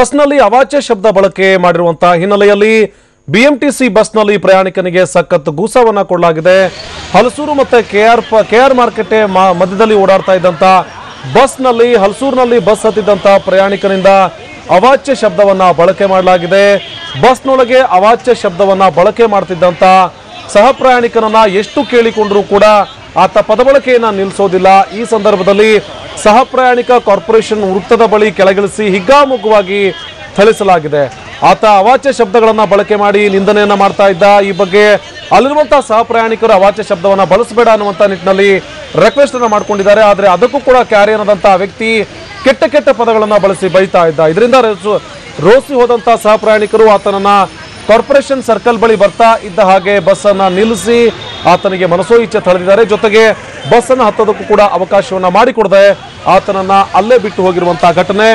ಬಸ್ನಲ್ಲಿ ಅವಾಚ್ಯ ಶಬ್ದ ಬಳಕೆ ಮಾಡಿರುವಂತಹ ಹಿನ್ನೆಲೆಯಲ್ಲಿ ಬಿಎಂಟಿಸಿ ಬಸ್ನಲ್ಲಿ ಪ್ರಯಾಣಿಕನಿಗೆ ಸಖತ್ ಗೂಸವನ್ನ ಕೊಡಲಾಗಿದೆ. ಹಲಸೂರು ಮತ್ತು ಕೆಆರ್ ಮಾರ್ಕೆಟ್ ಮಧ್ಯದಲ್ಲಿ ಓಡಾಡ್ತಾ ಇದ್ದಂತ ಬಸ್ನಲ್ಲಿ ಹಲಸೂರಿನಲ್ಲಿ ಬಸ್ ಹತ್ತಿದ್ದಂತ ಪ್ರಯಾಣಿಕನಿಂದ ಅವಾಚ್ಯ ಶಬ್ದವನ್ನ ಬಳಕೆ ಮಾಡಲಾಗಿದೆ. ಬಸ್ನೊಳಗೆ ಅವಾಚ್ಯ ಶಬ್ದವನ್ನ ಬಳಕೆ ಮಾಡ್ತಿದ್ದಂತ ಸಹ ಪ್ರಯಾಣಿಕನನ್ನ ಎಷ್ಟು ಕೇಳಿಕೊಂಡ್ರೂ ಕೂಡ ಆತ ಪದಬಳಕೆಯನ್ನ ನಿಲ್ಲಿಸೋದಿಲ್ಲ. ಈ ಸಂದರ್ಭದಲ್ಲಿ ಸಹ ಪ್ರಯಾಣಿಕ ಕಾರ್ಪೊರೇಷನ್ ವೃತ್ತದ ಬಳಿ ಕೆಳಗಿಳಿಸಿ ಹಿಗ್ಗಾಮುಗ್ಗವಾಗಿ ಥಳಿಸಲಾಗಿದೆ. ಆತ ಅವಾಚ್ಯ ಶಬ್ದಗಳನ್ನ ಬಳಕೆ ಮಾಡಿ ನಿಂದನೆಯನ್ನ ಮಾಡ್ತಾ ಇದ್ದ. ಈ ಬಗ್ಗೆ ಅಲ್ಲಿರುವಂತಹ ಸಹ ಪ್ರಯಾಣಿಕರು ಅವಾಚ್ಯ ಶಬ್ದವನ್ನ ಬಳಸಬೇಡ ಅನ್ನುವಂತ ನಿಟ್ಟಿನಲ್ಲಿ ರಿಕ್ವೆಸ್ಟ್ ಅನ್ನ ಮಾಡ್ಕೊಂಡಿದ್ದಾರೆ. ಆದರೆ ಅದಕ್ಕೂ ಕೂಡ ಕ್ಯಾರಿಯರ್ ಆದಂತಹ ವ್ಯಕ್ತಿ ಕೆಟ್ಟ ಪದಗಳನ್ನ ಬಳಸಿ ಬೈತಾ ಇದ್ದ. ಇದರಿಂದ ರೋಸಿ ಹೋದಂತಹ ಸಹ ಪ್ರಯಾಣಿಕರು ಆತನನ್ನ ಕಾರ್ಪೊರೇಷನ್ ಸರ್ಕಲ್ ಬಳಿ ಬರ್ತಾ ಇದ್ದ ಹಾಗೆ ಬಸ್ ಅನ್ನ ನಿಲ್ಲಿಸಿ ಆತನಿಗೆ ಮನಸೋ ಇಚ್ಛೆ ತಳೆದಿದ್ದಾರೆ. ಜೊತೆಗೆ ಬಸ್ ಅನ್ನು ಹತ್ತೋದಕ್ಕೂ ಕೂಡ ಅವಕಾಶವನ್ನ ಮಾಡಿಕೊಡದೆ ಆತನನ್ನ ಅಲ್ಲೇ ಬಿಟ್ಟು ಹೋಗಿರುವಂತಹ ಘಟನೆ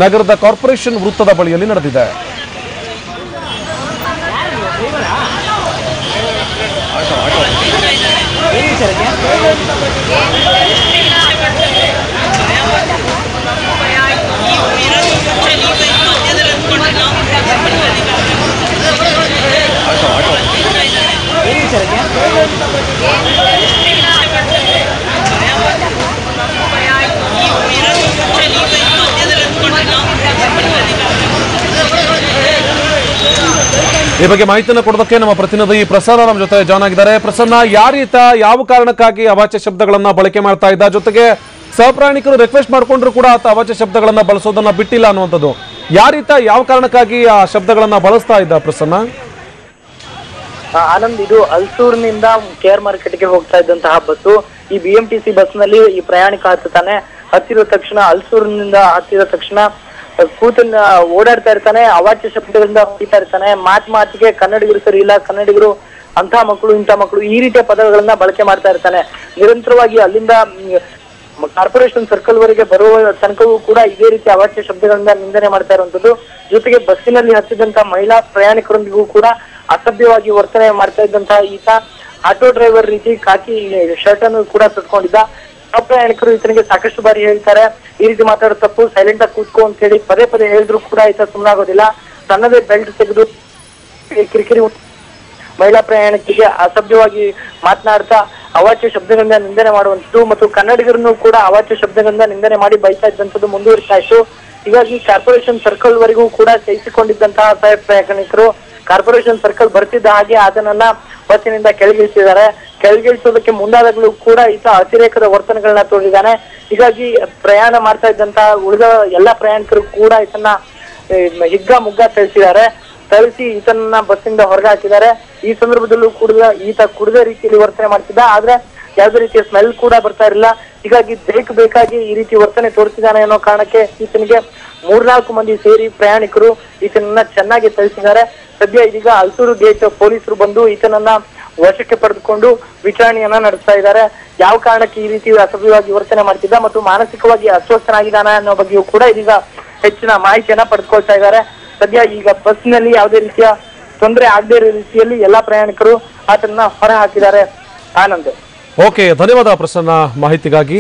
ನಗರದ ಕಾರ್ಪೊರೇಷನ್ ವೃತ್ತದ ಬಳಿಯಲ್ಲಿ ನಡೆದಿದೆ. ಈ ಬಗ್ಗೆ ಮಾಹಿತಿಯನ್ನು ಕೊಡೋದಕ್ಕೆ ನಮ್ಮ ಪ್ರತಿನಿಧಿ ಪ್ರಸನ್ನ ನಮ್ಮ ಜೊತೆ ಜಾಯ್ನ್ ಆಗಿದ್ದಾರೆ. ಪ್ರಸನ್ನ, ಯಾರೀತ ಯಾವ ಕಾರಣಕ್ಕಾಗಿ ಅವಾಚ್ಯ ಶಬ್ದಗಳನ್ನ ಬಳಕೆ ಮಾಡ್ತಾ ಇದ್ದ, ಜೊತೆಗೆ ಸಹಪ್ರಯಾಣಿಕರು ರಿಕ್ವೆಸ್ಟ್ ಮಾಡ್ಕೊಂಡ್ರು ಕೂಡ ಆತ ಅವಾಚ್ಯ ಶಬ್ದಗಳನ್ನ ಬಳಸೋದನ್ನ ಬಿಟ್ಟಿಲ್ಲ ಅನ್ನುವಂಥದ್ದು, ಯಾರೀತ ಯಾವ ಕಾರಣಕ್ಕಾಗಿ ಆ ಶಬ್ದಗಳನ್ನ ಬಳಸ್ತಾ ಇದ್ದ ಪ್ರಸನ್ನ? ಆನಂದ್, ಇದು ಹಲಸೂರಿನಿಂದ ಕೆಆರ್ ಮಾರ್ಕೆಟ್ಗೆ ಹೋಗ್ತಾ ಇದ್ದಂತಹ ಬಸ್ಸು. ಈ ಬಿಎಂಟಿಸಿ ಬಸ್ ನಲ್ಲಿ ಈ ಪ್ರಯಾಣಿಕ ಹತ್ತಾನೆ. ಹತ್ತಿದ ತಕ್ಷಣ ಹಲಸೂರಿನಿಂದ ಹತ್ತಿದ ತಕ್ಷಣ ಕೂತನ್ನ ಓಡಾಡ್ತಾ ಇರ್ತಾನೆ. ಅವಾಚ್ಯ ಶಬ್ದಗಳಿಂದ ಹೊಡಿತಾ ಇರ್ತಾನೆ. ಮಾತಿಗೆ ಕನ್ನಡಿಗರು ಸರಿ ಇಲ್ಲ, ಕನ್ನಡಿಗರು ಅಂತ ಮಕ್ಕಳು ಇಂಥ ಮಕ್ಕಳು ಈ ರೀತಿಯ ಪದಗಳನ್ನ ಬಳಕೆ ಮಾಡ್ತಾ ಇರ್ತಾನೆ. ನಿರಂತರವಾಗಿ ಅಲ್ಲಿಂದ ಕಾರ್ಪೊರೇಷನ್ ಸರ್ಕಲ್ ವರೆಗೆ ಬರುವ ತನಕವೂ ಕೂಡ ಇದೇ ರೀತಿ ಅವಾಚ್ಯ ಶಬ್ದಗಳಿಂದ ನಿಂದನೆ ಮಾಡ್ತಾ ಇರುವಂತದ್ದು. ಜೊತೆಗೆ ಬಸ್ಸಿನಲ್ಲಿ ಹತ್ತಿದಂತ ಮಹಿಳಾ ಪ್ರಯಾಣಿಕರೊಂದಿಗೂ ಕೂಡ ಅಸಭ್ಯವಾಗಿ ವರ್ತನೆ ಮಾಡ್ತಾ ಇದ್ದಂತಹ ಈತ ಆಟೋ ಡ್ರೈವರ್ ರೀತಿ ಕಾಕಿ ಶರ್ಟ್ ಅನ್ನು ಕೂಡ ಸುಟ್ಕೊಂಡಿದ್ದ. ಪ್ರಯಾಣಿಕರು ಈತನಿಗೆ ಸಾಕಷ್ಟು ಬಾರಿ ಹೇಳ್ತಾರೆ, ಈ ರೀತಿ ಮಾತಾಡೋ ತಪ್ಪು, ಸೈಲೆಂಟ್ ಆಗಿ ಕೂತ್ಕೋ ಅಂತ ಹೇಳಿ ಪದೇ ಹೇಳಿದ್ರು ಕೂಡ ಈತ ಸುಮ್ಮನಾಗೋದಿಲ್ಲ. ತನ್ನದೇ ಬೆಲ್ಟ್ ತೆಗೆದು ಕಿರಿಕಿರಿ ಮಹಿಳಾ ಪ್ರಯಾಣಿಕರಿಗೆ ಅಸಭ್ಯವಾಗಿ ಮಾತನಾಡ್ತಾ ಅವಾಚ್ಯ ಶಬ್ದಗಳಿಂದ ನಿಂದನೆ ಮಾಡುವಂಥದ್ದು ಮತ್ತು ಕನ್ನಡಿಗರನ್ನು ಕೂಡ ಅವಾಚ್ಯ ಶಬ್ದಗಳಿಂದ ನಿಂದನೆ ಮಾಡಿ ಬೈತಾ ಇದ್ದಂಥದ್ದು ಮುಂದುವರಿತಾ ಇತ್ತು. ಹೀಗಾಗಿ ಕಾರ್ಪೊರೇಷನ್ ಸರ್ಕಲ್ ವರೆಗೂ ಕೂಡ ಸಹಿಸಿಕೊಂಡಿದ್ದಂತಹ ಸಹ ಪ್ರಯಾಣಿಕರು ಕಾರ್ಪೊರೇಷನ್ ಸರ್ಕಲ್ ಬರ್ತಿದ್ದ ಹಾಗೆ ಅದನ್ನ ಬಸ್ಸಿನಿಂದ ಕೆಳಗಿಳಿಸಿದ್ದಾರೆ. ಕೆಳಗಿಳಿಸೋದಕ್ಕೆ ಮುಂದಾದಾಗಲೂ ಕೂಡ ಈತ ಅತಿರೇಕದ ವರ್ತನೆಗಳನ್ನ ತೋರಿದ್ದಾನೆ. ಹೀಗಾಗಿ ಪ್ರಯಾಣ ಮಾಡ್ತಾ ಇದ್ದಂತಹ ಉಳಿದ ಎಲ್ಲಾ ಪ್ರಯಾಣಿಕರು ಕೂಡ ಈತನ್ನ ಹಿಗ್ಗಾಮುಗ್ಗ ಥಳಿಸಿ ಈತನನ್ನ ಬಸ್ಸಿಂದ ಹೊರಗೆ ಹಾಕಿದ್ದಾರೆ. ಈ ಸಂದರ್ಭದಲ್ಲೂ ಕೂಡ ಈತ ಕುಡಿದ ರೀತಿಯಲ್ಲಿ ವರ್ತನೆ ಮಾಡ್ತಿದ್ದ. ಆದ್ರೆ ಯಾವುದೇ ರೀತಿಯ ಸ್ಮೆಲ್ ಕೂಡ ಬರ್ತಾ ಇರಲಿಲ್ಲ. ಹೀಗಾಗಿ ಬೇಕಾಗಿ ಈ ರೀತಿ ವರ್ತನೆ ತೋರಿಸಿದ್ದಾನೆ ಅನ್ನೋ ಕಾರಣಕ್ಕೆ ಈತನಿಗೆ 3-4 ಮಂದಿ ಸೇರಿ ಪ್ರಯಾಣಿಕರು ಈತನನ್ನ ಚೆನ್ನಾಗಿ ಥಳಿಸಿದ್ದಾರೆ. ಸದ್ಯ ಇದೀಗ ಹಲಸೂರು ಗೇಟ್ ಪೊಲೀಸರು ಬಂದು ಈತನನ್ನ ವಶಕ್ಕೆ ಪಡೆದುಕೊಂಡು ವಿಚಾರಣೆಯನ್ನ ನಡೆಸ್ತಾ ಇದ್ದಾರೆ. ಯಾವ ಕಾರಣಕ್ಕೆ ಈ ರೀತಿ ಅಸಭ್ಯವಾಗಿ ವರ್ತನೆ ಮಾಡ್ತಿದ್ದ ಮತ್ತು ಮಾನಸಿಕವಾಗಿ ಅಸ್ವಸ್ಥನಾಗಿದ್ದಾನೆ ಅನ್ನೋ ಬಗ್ಗೆಯೂ ಕೂಡ ಇದೀಗ ಹೆಚ್ಚಿನ ಮಾಹಿತಿಯನ್ನ ಪಡೆದುಕೊಳ್ತಾ ಇದ್ದಾರೆ. ಸದ್ಯ ಈಗ ಬಸ್ನಲ್ಲಿ ಯಾವುದೇ ರೀತಿಯ ತೊಂದರೆ ಆಗದೇ ಇರೋ ರೀತಿಯಲ್ಲಿ ಎಲ್ಲಾ ಪ್ರಯಾಣಿಕರು ಆತನನ್ನ ಹೊರ ಹಾಕಿದ್ದಾರೆ. ಆನಂದ್, ಓಕೆ, ಧನ್ಯವಾದ ಪ್ರಸನ್ನ ಮಾಹಿತಿಗಾಗಿ.